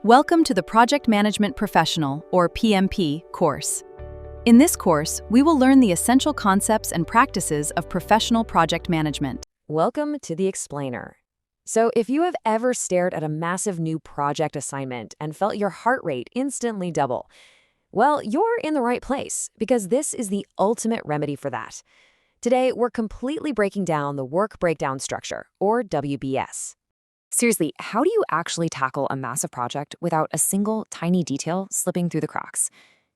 Welcome to the Project Management Professional, or PMP, course. In this course, we will learn the essential concepts and practices of professional project management. Welcome to the Explainer. So if you have ever stared at a massive new project assignment and felt your heart rate instantly double, well, you're in the right place, because this is the ultimate remedy for that. Today, we're completely breaking down the work breakdown structure, or WBS. Seriously, how do you actually tackle a massive project without a single tiny detail slipping through the cracks?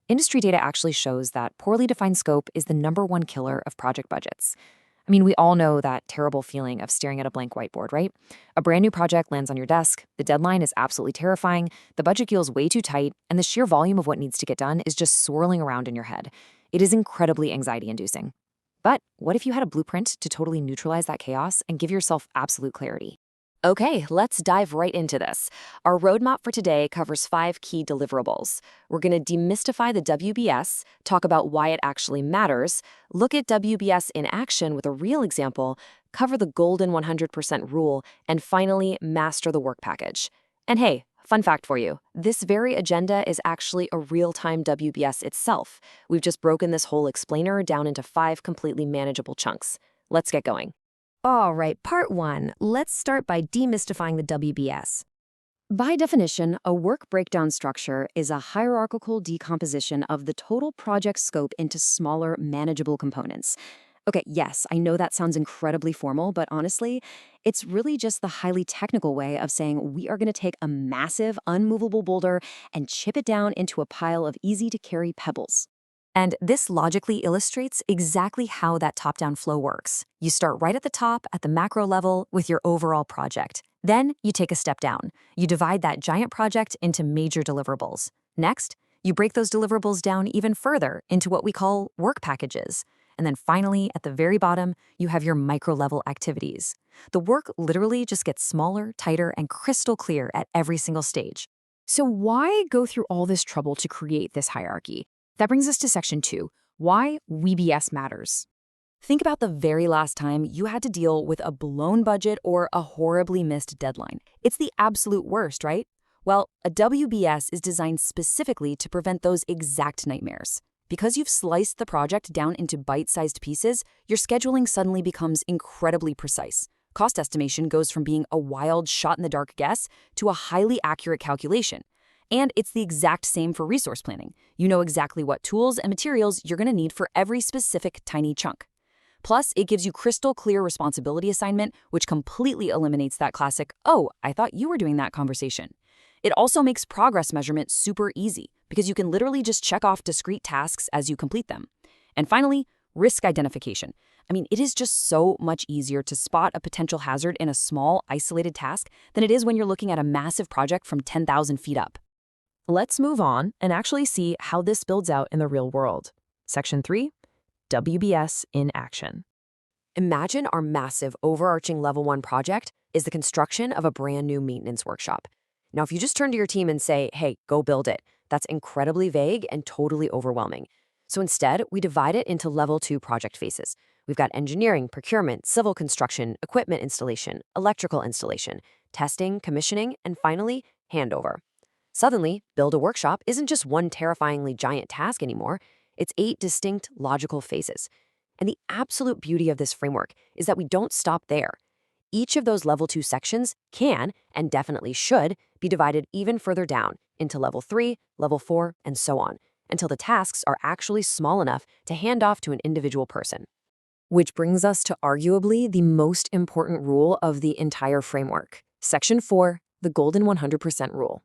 Industry data actually shows that poorly defined scope is the #1 killer of project budgets. I mean, we all know that terrible feeling of staring at a blank whiteboard, right? A brand new project lands on your desk, the deadline is absolutely terrifying, the budget feels way too tight, and the sheer volume of what needs to get done is just swirling around in your head. It is incredibly anxiety-inducing. But what if you had a blueprint to totally neutralize that chaos and give yourself absolute clarity? Okay, let's dive right into this. Our roadmap for today covers 5 key deliverables. We're going to demystify the WBS, talk about why it actually matters, look at WBS in action with a real example, cover the golden 100% rule, and finally, master the work package. And hey, fun fact for you, this very agenda is actually a real-time WBS itself. We've just broken this whole explainer down into 5 completely manageable chunks. Let's get going. All right, part 1. Let's start by demystifying the WBS. By definition, a work breakdown structure is a hierarchical decomposition of the total project scope into smaller, manageable components. Okay, yes, I know that sounds incredibly formal, but honestly, it's really just the highly technical way of saying we are going to take a massive, unmovable boulder and chip it down into a pile of easy-to-carry pebbles. And this logically illustrates exactly how that top-down flow works. You start right at the top, at the macro level, with your overall project. Then you take a step down. You divide that giant project into major deliverables. Next, you break those deliverables down even further into what we call work packages. And then finally, at the very bottom, you have your micro-level activities. The work literally just gets smaller, tighter, and crystal clear at every single stage. So why go through all this trouble to create this hierarchy? That brings us to section 2, why WBS matters. Think about the very last time you had to deal with a blown budget or a horribly missed deadline. It's the absolute worst, right? Well, a WBS is designed specifically to prevent those exact nightmares. Because you've sliced the project down into bite-sized pieces, your scheduling suddenly becomes incredibly precise. Cost estimation goes from being a wild shot-in-the-dark guess to a highly accurate calculation. And it's the exact same for resource planning. You know exactly what tools and materials you're going to need for every specific tiny chunk. Plus, it gives you crystal clear responsibility assignment, which completely eliminates that classic, "Oh, I thought you were doing that" conversation. It also makes progress measurement super easy, because you can literally just check off discrete tasks as you complete them. And finally, risk identification. I mean, it is just so much easier to spot a potential hazard in a small, isolated task than it is when you're looking at a massive project from 10,000 feet up. Let's move on and actually see how this builds out in the real world. Section 3, WBS in action. Imagine our massive, overarching level 1 project is the construction of a brand new maintenance workshop. Now, if you just turn to your team and say, "Hey, go build it," that's incredibly vague and totally overwhelming. So instead, we divide it into level 2 project phases. We've got engineering, procurement, civil construction, equipment installation, electrical installation, testing, commissioning, and finally, handover. Suddenly, build a workshop isn't just one terrifyingly giant task anymore. It's 8 distinct logical phases. And the absolute beauty of this framework is that we don't stop there. Each of those level 2 sections can, and definitely should, be divided even further down into level 3, level 4, and so on, until the tasks are actually small enough to hand off to an individual person. Which brings us to arguably the most important rule of the entire framework. Section 4, the golden 100% rule.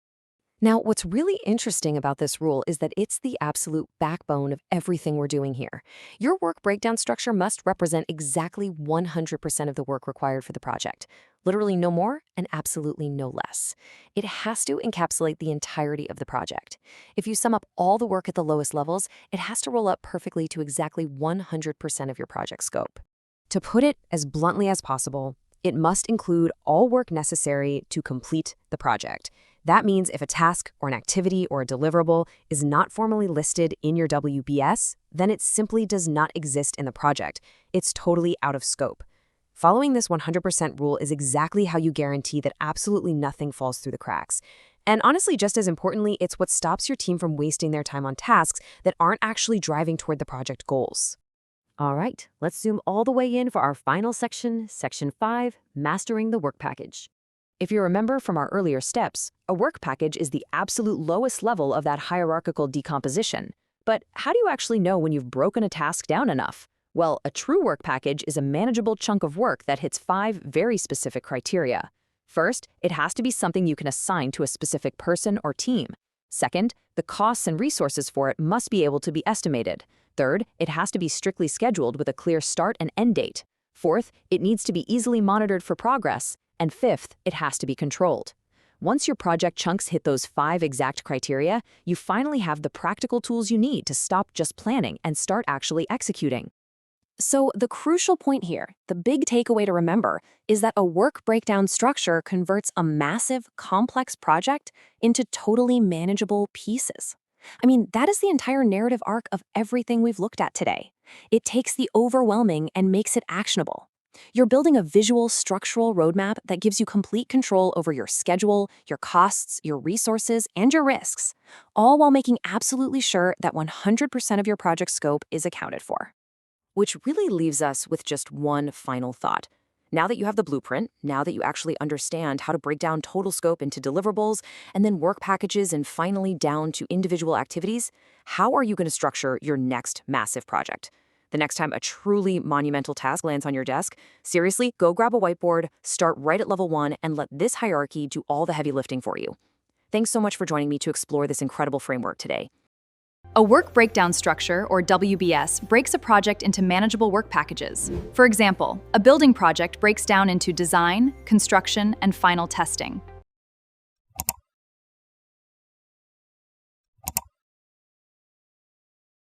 Now, what's really interesting about this rule is that it's the absolute backbone of everything we're doing here. Your work breakdown structure must represent exactly 100% of the work required for the project. Literally no more and absolutely no less. It has to encapsulate the entirety of the project. If you sum up all the work at the lowest levels, it has to roll up perfectly to exactly 100% of your project scope. To put it as bluntly as possible, it must include all work necessary to complete the project. That means if a task or an activity or a deliverable is not formally listed in your WBS, then it simply does not exist in the project. It's totally out of scope. Following this 100% rule is exactly how you guarantee that absolutely nothing falls through the cracks. And honestly, just as importantly, it's what stops your team from wasting their time on tasks that aren't actually driving toward the project goals. All right, let's zoom all the way in for our final section, Section 5, Mastering the Work Package. If you remember from our earlier steps, a work package is the absolute lowest level of that hierarchical decomposition. But how do you actually know when you've broken a task down enough? Well, a true work package is a manageable chunk of work that hits 5 very specific criteria. First, it has to be something you can assign to a specific person or team. Second, the costs and resources for it must be able to be estimated. Third, it has to be strictly scheduled with a clear start and end date. Fourth, it needs to be easily monitored for progress. And fifth, it has to be controlled. Once your project chunks hit those 5 exact criteria, you finally have the practical tools you need to stop just planning and start actually executing. So the crucial point here, the big takeaway to remember, is that a work breakdown structure converts a massive, complex project into totally manageable pieces. I mean, that is the entire narrative arc of everything we've looked at today. It takes the overwhelming and makes it actionable. You're building a visual, structural roadmap that gives you complete control over your schedule, your costs, your resources, and your risks, all while making absolutely sure that 100% of your project scope is accounted for. Which really leaves us with just one final thought. Now that you have the blueprint, now that you actually understand how to break down total scope into deliverables, and then work packages, and finally down to individual activities, how are you going to structure your next massive project? The next time a truly monumental task lands on your desk, seriously, go grab a whiteboard, start right at level 1, and let this hierarchy do all the heavy lifting for you. Thanks so much for joining me to explore this incredible framework today. A work breakdown structure, or WBS, breaks a project into manageable work packages. For example, a building project breaks down into design, construction, and final testing.